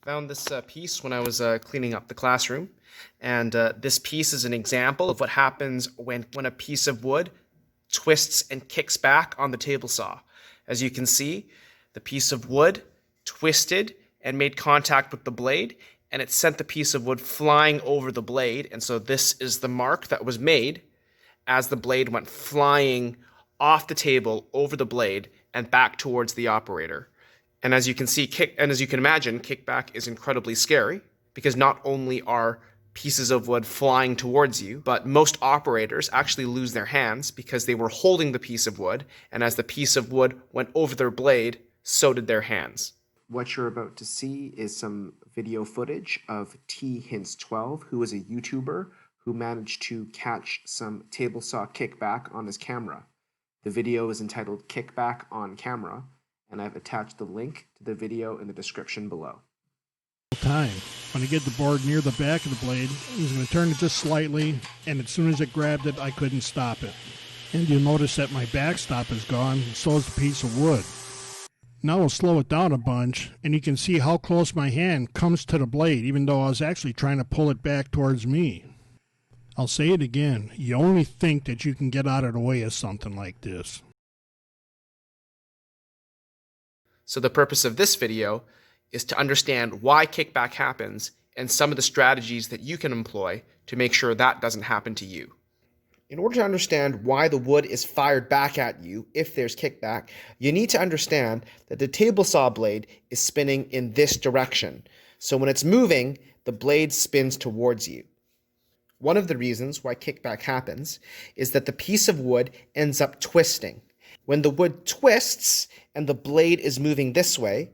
Found this piece when I was cleaning up the classroom, and this piece is an example of what happens when a piece of wood twists and kicks back on the table saw. As you can see, the piece of wood twisted and made contact with the blade, and it sent the piece of wood flying over the blade, and so this is the mark that was made as the blade went flying off the table over the blade and back towards the operator. And as you can see, as you can imagine, kickback is incredibly scary because not only are pieces of wood flying towards you, but most operators actually lose their hands because they were holding the piece of wood, and as the piece of wood went over their blade, so did their hands. What you're about to see is some video footage of T-Hints12, who is a YouTuber who managed to catch some table saw kickback on his camera. The video is entitled Kickback on Camera, and I've attached the link to the video in the description below. Time. When I get the board near the back of the blade, I was going to turn it just slightly, and as soon as it grabbed it, I couldn't stop it. And you'll notice that my backstop is gone, and so is the piece of wood. Now I'll slow it down a bunch, and you can see how close my hand comes to the blade, even though I was actually trying to pull it back towards me. I'll say it again, you only think that you can get out of the way of something like this. So the purpose of this video is to understand why kickback happens and some of the strategies that you can employ to make sure that doesn't happen to you. In order to understand why the wood is fired back at you if there's kickback, you need to understand that the table saw blade is spinning in this direction. So when it's moving, the blade spins towards you. One of the reasons why kickback happens is that the piece of wood ends up twisting. When the wood twists and the blade is moving this way,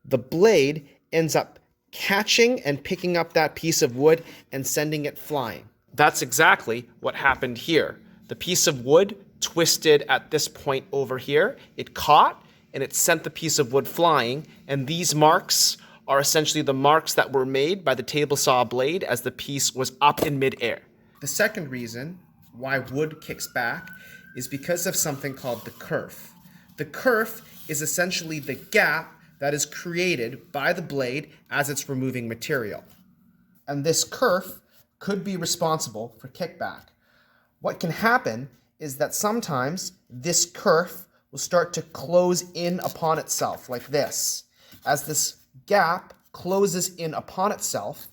the blade ends up catching and picking up that piece of wood and sending it flying. That's exactly what happened here. The piece of wood twisted at this point over here. It caught and it sent the piece of wood flying, and these marks are essentially the marks that were made by the table saw blade as the piece was up in midair. The second reason why wood kicks back is because of something called the kerf. The kerf is essentially the gap that is created by the blade as it's removing material. And this kerf could be responsible for kickback. What can happen is that sometimes this kerf will start to close in upon itself like this. As this gap closes in upon itself,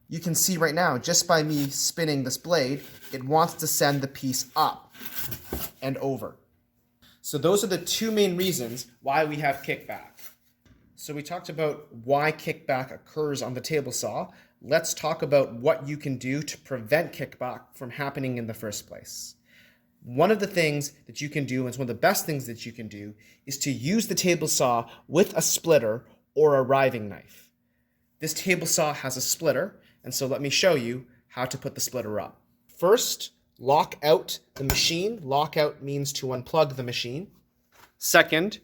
you can see right now, just by me spinning this blade, it wants to send the piece up and over. So those are the two main reasons why we have kickback. So we talked about why kickback occurs on the table saw. Let's talk about what you can do to prevent kickback from happening in the first place. One of the things that you can do, and it's one of the best things that you can do, is to use the table saw with a splitter or a riving knife. This table saw has a splitter, and so let me show you how to put the splitter up. First, lock out the machine. Lock out means to unplug the machine. Second,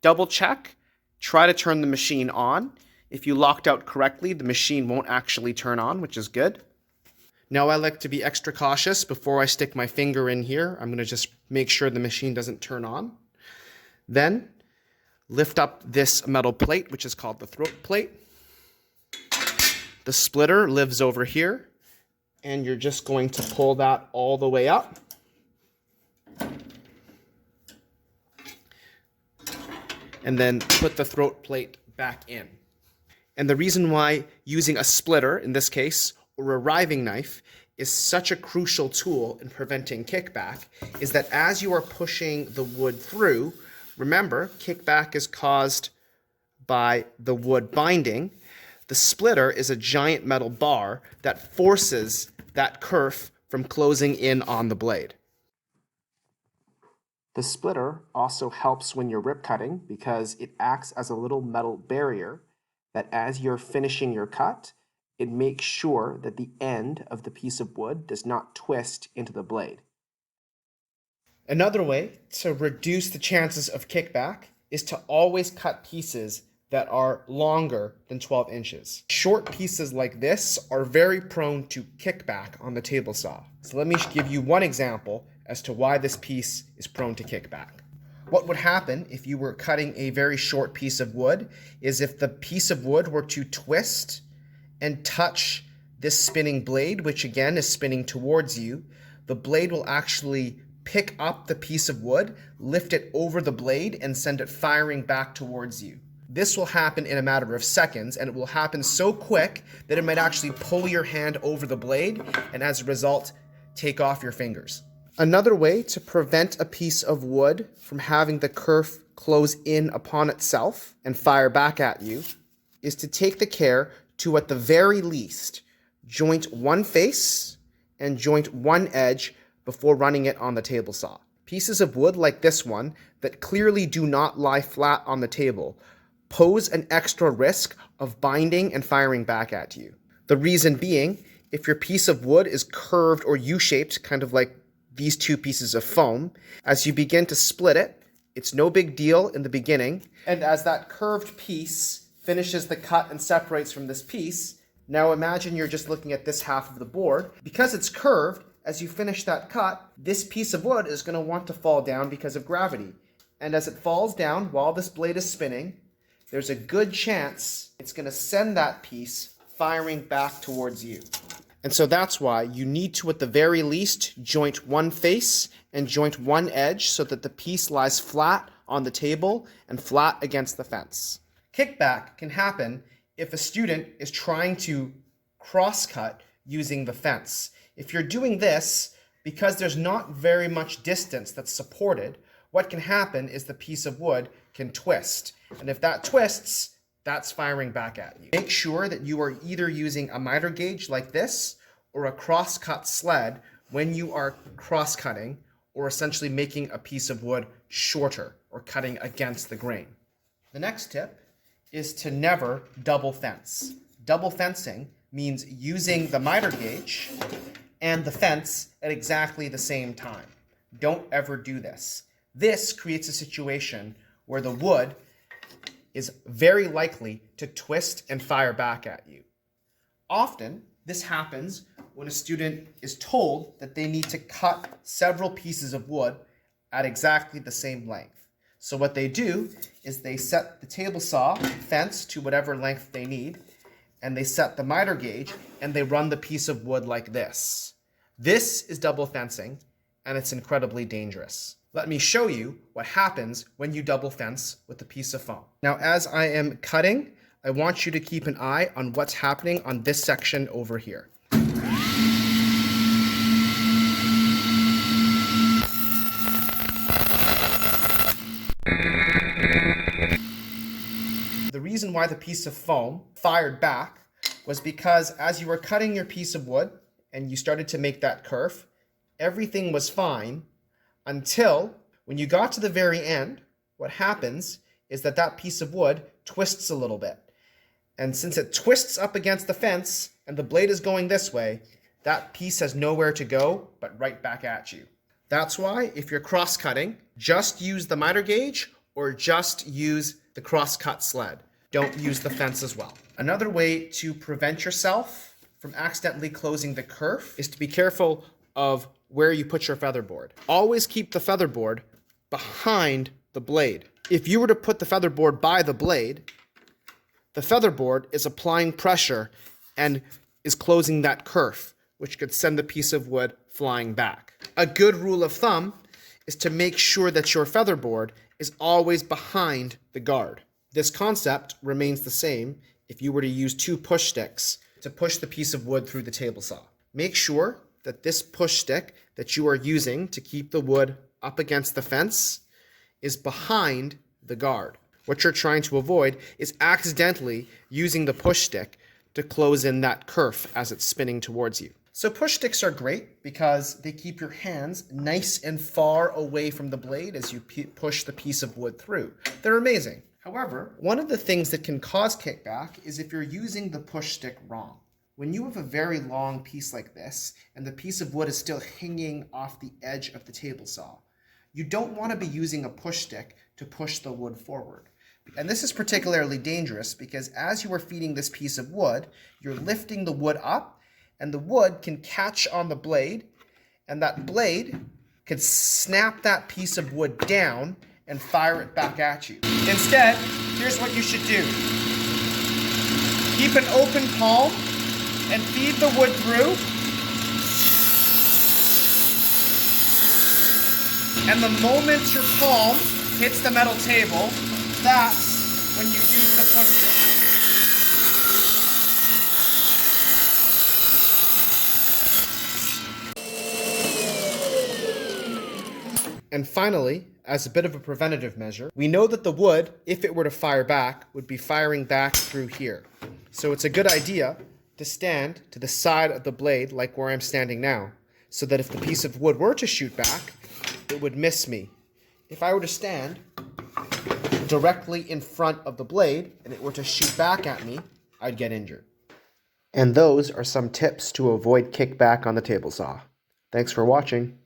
double check. Try to turn the machine on. If you locked out correctly, the machine won't actually turn on, which is good. Now I like to be extra cautious before I stick my finger in here. I'm going to just make sure the machine doesn't turn on. Then lift up this metal plate, which is called the throat plate. The splitter lives over here, and you're just going to pull that all the way up. And then put the throat plate back in. And the reason why using a splitter, in this case, or a riving knife, is such a crucial tool in preventing kickback is that as you are pushing the wood through, remember, kickback is caused by the wood binding. The splitter is a giant metal bar that forces that kerf from closing in on the blade. The splitter also helps when you're rip cutting because it acts as a little metal barrier that as you're finishing your cut, it makes sure that the end of the piece of wood does not twist into the blade. Another way to reduce the chances of kickback is to always cut pieces that are longer than 12 inches. Short pieces like this are very prone to kickback on the table saw. So let me give you one example as to why this piece is prone to kickback. What would happen if you were cutting a very short piece of wood is if the piece of wood were to twist and touch this spinning blade, which again is spinning towards you, the blade will actually pick up the piece of wood, lift it over the blade, and send it firing back towards you. This will happen in a matter of seconds, and it will happen so quick that it might actually pull your hand over the blade, and as a result, take off your fingers. Another way to prevent a piece of wood from having the kerf close in upon itself and fire back at you is to take the care to, at the very least, joint one face and joint one edge before running it on the table saw. Pieces of wood like this one that clearly do not lie flat on the table pose an extra risk of binding and firing back at you. The reason being, if your piece of wood is curved or U-shaped, kind of like these two pieces of foam, as you begin to split it, it's no big deal in the beginning, and as that curved piece finishes the cut and separates from this piece, now imagine you're just looking at this half of the board. Because it's curved, as you finish that cut, this piece of wood is going to want to fall down because of gravity. And as it falls down while this blade is spinning, there's a good chance it's going to send that piece firing back towards you. And so that's why you need to, at the very least, joint one face and joint one edge so that the piece lies flat on the table and flat against the fence. Kickback can happen if a student is trying to cross-cut using the fence. If you're doing this, because there's not very much distance that's supported, what can happen is the piece of wood can twist. And if that twists, that's firing back at you. Make sure that you are either using a miter gauge like this or a cross-cut sled when you are cross-cutting or essentially making a piece of wood shorter or cutting against the grain. The next tip is to never double fence. Double fencing means using the miter gauge and the fence at exactly the same time. Don't ever do this. This creates a situation where the wood is very likely to twist and fire back at you. Often, this happens when a student is told that they need to cut several pieces of wood at exactly the same length. So what they do is they set the table saw fence to whatever length they need, and they set the miter gauge, and they run the piece of wood like this. This is double fencing, and it's incredibly dangerous. Let me show you what happens when you double fence with a piece of foam. Now, as I am cutting, I want you to keep an eye on what's happening on this section over here. The reason why the piece of foam fired back was because as you were cutting your piece of wood and you started to make that kerf, everything was fine until when you got to the very end, what happens is that that piece of wood twists a little bit. And since it twists up against the fence and the blade is going this way, that piece has nowhere to go but right back at you. That's why if you're cross-cutting, just use the miter gauge or just use the cross-cut sled. Don't use the fence as well. Another way to prevent yourself from accidentally closing the kerf is to be careful of where you put your featherboard. Always keep the featherboard behind the blade. If you were to put the featherboard by the blade, the featherboard is applying pressure and is closing that kerf, which could send the piece of wood flying back. A good rule of thumb is to make sure that your featherboard is always behind the guard. This concept remains the same if you were to use two push sticks to push the piece of wood through the table saw. Make sure that this push stick that you are using to keep the wood up against the fence is behind the guard. What you're trying to avoid is accidentally using the push stick to close in that kerf as it's spinning towards you. So push sticks are great because they keep your hands nice and far away from the blade as you push the piece of wood through. They're amazing. However, one of the things that can cause kickback is if you're using the push stick wrong. When you have a very long piece like this and the piece of wood is still hanging off the edge of the table saw, you don't want to be using a push stick to push the wood forward. And this is particularly dangerous because as you are feeding this piece of wood, you're lifting the wood up and the wood can catch on the blade and that blade could snap that piece of wood down and fire it back at you. Instead, here's what you should do. Keep an open palm and feed the wood through. And the moment your palm hits the metal table, that's when you use the pushstick. And finally, as a bit of a preventative measure, we know that the wood, if it were to fire back, would be firing back through here. So it's a good idea to stand to the side of the blade like where I'm standing now, so that if the piece of wood were to shoot back, it would miss me. If I were to stand directly in front of the blade and it were to shoot back at me, I'd get injured. And those are some tips to avoid kickback on the table saw. Thanks for watching.